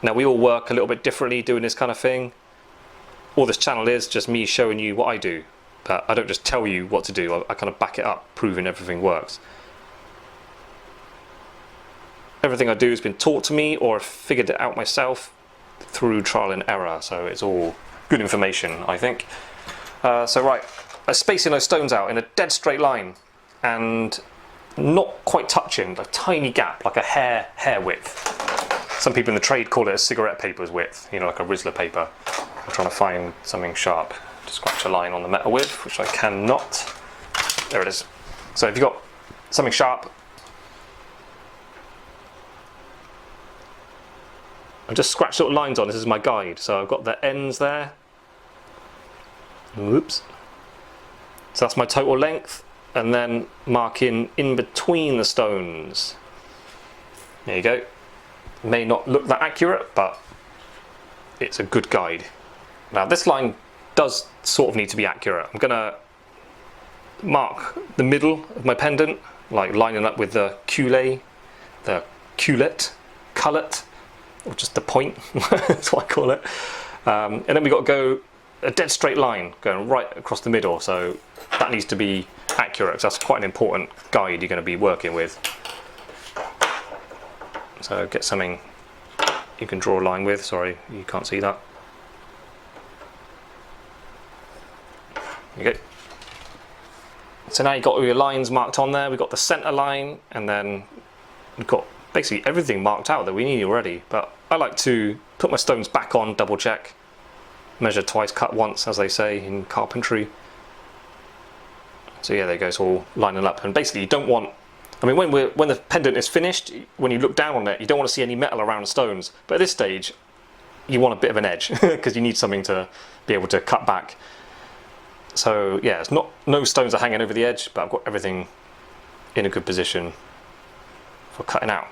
Now we all work a little bit differently doing this kind of thing. All this channel is just me showing you what I do, but I don't just tell you what to do, I kind of back it up, proving everything works. Everything I do has been taught to me, or I've figured it out myself through trial and error, so it's all good information, I think. So right, I'm spacing those stones out in a dead straight line, and not quite touching, a tiny gap, like a hair width. Some people in the trade call it a cigarette paper's width, you know, like a Rizzler paper. I'm trying to find something sharp to scratch a line on the metal with, which I cannot. There it is. So if you've got something sharp, I just scratch little lines on. This is my guide. So I've got the ends there. Whoops. So that's my total length, and then marking in between the stones. There you go. May not look that accurate, but it's a good guide. Now this line does sort of need to be accurate. I'm gonna mark the middle of my pendant, like lining up with the culé, the cullet, or just the point, that's what I call it. And then we got to go a dead straight line going right across the middle, so that needs to be accurate, because that's quite an important guide you're going to be working with. So get something you can draw a line with. Sorry, you can't see that. There you go. So now you've got all your lines marked on there. We've got the centre line, and then we've got basically everything marked out that we need already. But I like to put my stones back on, double check, measure twice, cut once, as they say in carpentry. So yeah, there you go, it's all lining up. And basically you don't want, I mean, when the pendant is finished, when you look down on it, you don't want to see any metal around the stones. But at this stage, you want a bit of an edge, because you need something to be able to cut back. So yeah, it's no stones are hanging over the edge, but I've got everything in a good position for cutting out.